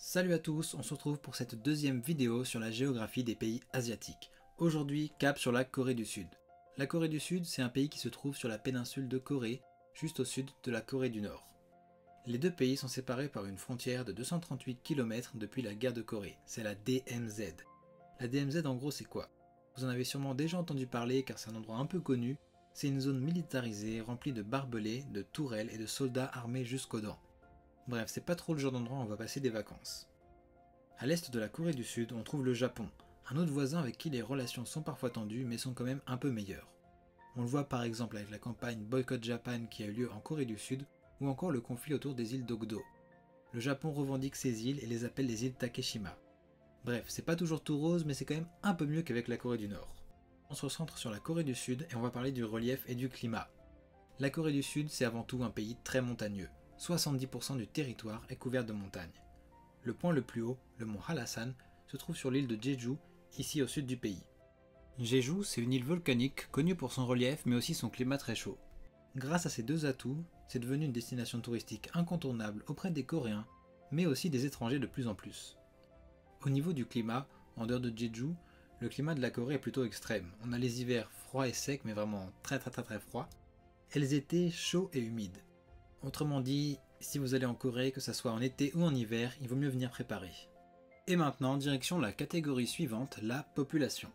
Salut à tous, on se retrouve pour cette deuxième vidéo sur la géographie des pays asiatiques. Aujourd'hui, cap sur la Corée du Sud. La Corée du Sud, c'est un pays qui se trouve sur la péninsule de Corée, juste au sud de la Corée du Nord. Les deux pays sont séparés par une frontière de 238 km depuis la guerre de Corée, c'est la DMZ. La DMZ en gros c'est quoi? Vous en avez sûrement déjà entendu parler car c'est un endroit un peu connu, c'est une zone militarisée remplie de barbelés, de tourelles et de soldats armés jusqu'aux dents. Bref, c'est pas trop le genre d'endroit où on va passer des vacances. À l'est de la Corée du Sud, on trouve le Japon, un autre voisin avec qui les relations sont parfois tendues mais sont quand même un peu meilleures. On le voit par exemple avec la campagne Boycott Japan qui a eu lieu en Corée du Sud ou encore le conflit autour des îles d'Okdo. Le Japon revendique ces îles et les appelle les îles Takeshima. Bref, c'est pas toujours tout rose mais c'est quand même un peu mieux qu'avec la Corée du Nord. On se recentre sur la Corée du Sud et on va parler du relief et du climat. La Corée du Sud c'est avant tout un pays très montagneux. 70% du territoire est couvert de montagnes. Le point le plus haut, le mont Hallasan, se trouve sur l'île de Jeju, ici au sud du pays. Jeju, c'est une île volcanique connue pour son relief mais aussi son climat très chaud. Grâce à ces deux atouts, c'est devenu une destination touristique incontournable auprès des Coréens, mais aussi des étrangers de plus en plus. Au niveau du climat, en dehors de Jeju, le climat de la Corée est plutôt extrême. On a les hivers froids et secs, mais vraiment très froids, et les étés chauds et humides. Autrement dit, si vous allez en Corée, que ce soit en été ou en hiver, il vaut mieux venir préparer. Et maintenant, direction la catégorie suivante, la population.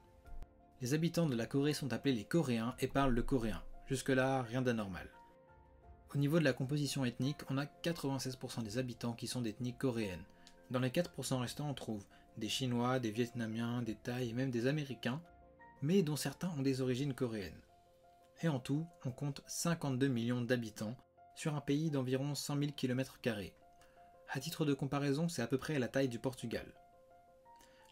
Les habitants de la Corée sont appelés les Coréens et parlent le coréen. Jusque-là, rien d'anormal. Au niveau de la composition ethnique, on a 96% des habitants qui sont d'ethnie coréenne. Dans les 4% restants, on trouve des Chinois, des Vietnamiens, des Thaïs et même des Américains, mais dont certains ont des origines coréennes. Et en tout, on compte 52 millions d'habitants, sur un pays d'environ 100 000 km². A titre de comparaison, c'est à peu près la taille du Portugal.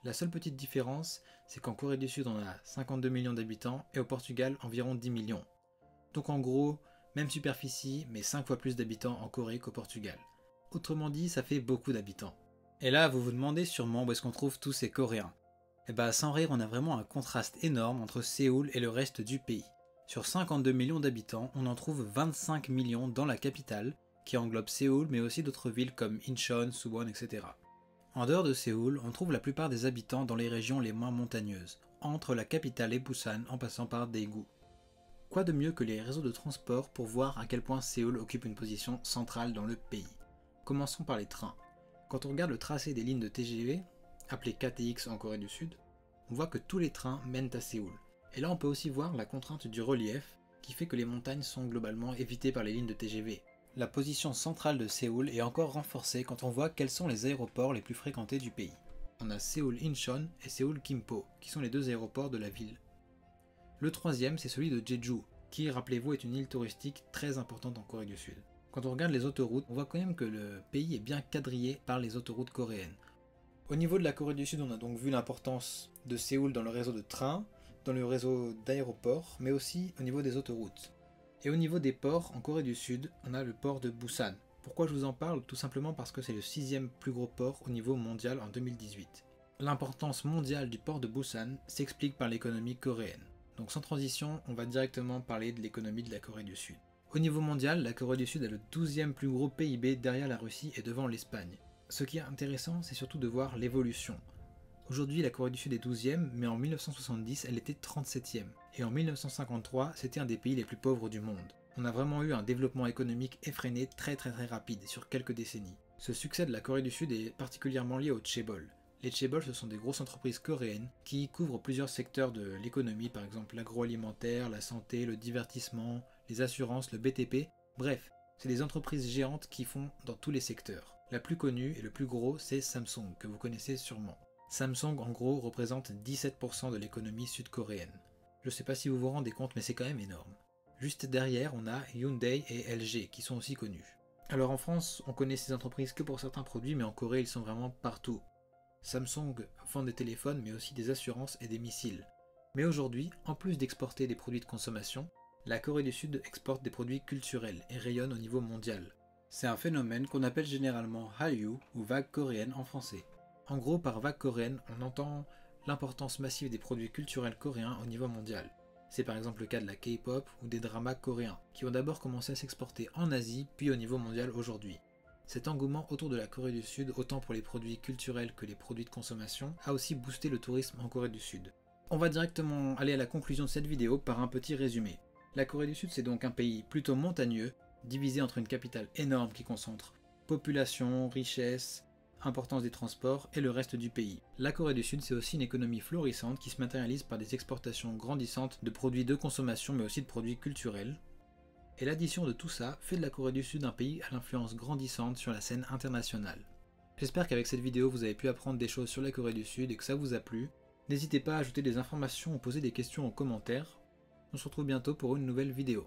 La seule petite différence, c'est qu'en Corée du Sud on a 52 millions d'habitants et au Portugal environ 10 millions. Donc en gros, même superficie, mais 5 fois plus d'habitants en Corée qu'au Portugal. Autrement dit, ça fait beaucoup d'habitants. Et là, vous vous demandez sûrement où est-ce qu'on trouve tous ces Coréens. Et bah sans rire, on a vraiment un contraste énorme entre Séoul et le reste du pays. Sur 52 millions d'habitants, on en trouve 25 millions dans la capitale, qui englobe Séoul mais aussi d'autres villes comme Incheon, Suwon, etc. En dehors de Séoul, on trouve la plupart des habitants dans les régions les moins montagneuses, entre la capitale et Busan en passant par Daegu. Quoi de mieux que les réseaux de transport pour voir à quel point Séoul occupe une position centrale dans le pays. Commençons par les trains. Quand on regarde le tracé des lignes de TGV, appelées KTX en Corée du Sud, on voit que tous les trains mènent à Séoul. Et là on peut aussi voir la contrainte du relief qui fait que les montagnes sont globalement évitées par les lignes de TGV. La position centrale de Séoul est encore renforcée quand on voit quels sont les aéroports les plus fréquentés du pays. On a Séoul Incheon et Séoul Gimpo, qui sont les deux aéroports de la ville. Le troisième c'est celui de Jeju, qui rappelez-vous est une île touristique très importante en Corée du Sud. Quand on regarde les autoroutes, on voit quand même que le pays est bien quadrillé par les autoroutes coréennes. Au niveau de la Corée du Sud, on a donc vu l'importance de Séoul dans le réseau de trains, dans le réseau d'aéroports, mais aussi au niveau des autoroutes. Et au niveau des ports, en Corée du Sud, on a le port de Busan. Pourquoi je vous en parle? Tout simplement parce que c'est le 6e plus gros port au niveau mondial en 2018. L'importance mondiale du port de Busan s'explique par l'économie coréenne. Donc sans transition, on va directement parler de l'économie de la Corée du Sud. Au niveau mondial, la Corée du Sud est le 12e plus gros PIB derrière la Russie et devant l'Espagne. Ce qui est intéressant, c'est surtout de voir l'évolution. Aujourd'hui, la Corée du Sud est 12e, mais en 1970, elle était 37e. Et en 1953, c'était un des pays les plus pauvres du monde. On a vraiment eu un développement économique effréné très rapide sur quelques décennies. Ce succès de la Corée du Sud est particulièrement lié au chaebol. Les chaebol, ce sont des grosses entreprises coréennes qui couvrent plusieurs secteurs de l'économie, par exemple l'agroalimentaire, la santé, le divertissement, les assurances, le BTP, bref, c'est des entreprises géantes qui font dans tous les secteurs. La plus connue et le plus gros, c'est Samsung, que vous connaissez sûrement. Samsung en gros représente 17% de l'économie sud-coréenne. Je sais pas si vous vous rendez compte mais c'est quand même énorme. Juste derrière on a Hyundai et LG qui sont aussi connus. Alors en France on connaît ces entreprises que pour certains produits mais en Corée ils sont vraiment partout. Samsung vend des téléphones mais aussi des assurances et des missiles. Mais aujourd'hui, en plus d'exporter des produits de consommation, la Corée du Sud exporte des produits culturels et rayonne au niveau mondial. C'est un phénomène qu'on appelle généralement Hallyu ou vague coréenne en français. En gros, par vague coréenne, on entend l'importance massive des produits culturels coréens au niveau mondial. C'est par exemple le cas de la K-pop ou des dramas coréens, qui ont d'abord commencé à s'exporter en Asie, puis au niveau mondial aujourd'hui. Cet engouement autour de la Corée du Sud, autant pour les produits culturels que les produits de consommation, a aussi boosté le tourisme en Corée du Sud. On va directement aller à la conclusion de cette vidéo par un petit résumé. La Corée du Sud, c'est donc un pays plutôt montagneux, divisé entre une capitale énorme qui concentre population, richesse, importance des transports et le reste du pays. La Corée du Sud, c'est aussi une économie florissante qui se matérialise par des exportations grandissantes de produits de consommation mais aussi de produits culturels. Et l'addition de tout ça fait de la Corée du Sud un pays à l'influence grandissante sur la scène internationale. J'espère qu'avec cette vidéo vous avez pu apprendre des choses sur la Corée du Sud et que ça vous a plu. N'hésitez pas à ajouter des informations ou poser des questions en commentaire. On se retrouve bientôt pour une nouvelle vidéo.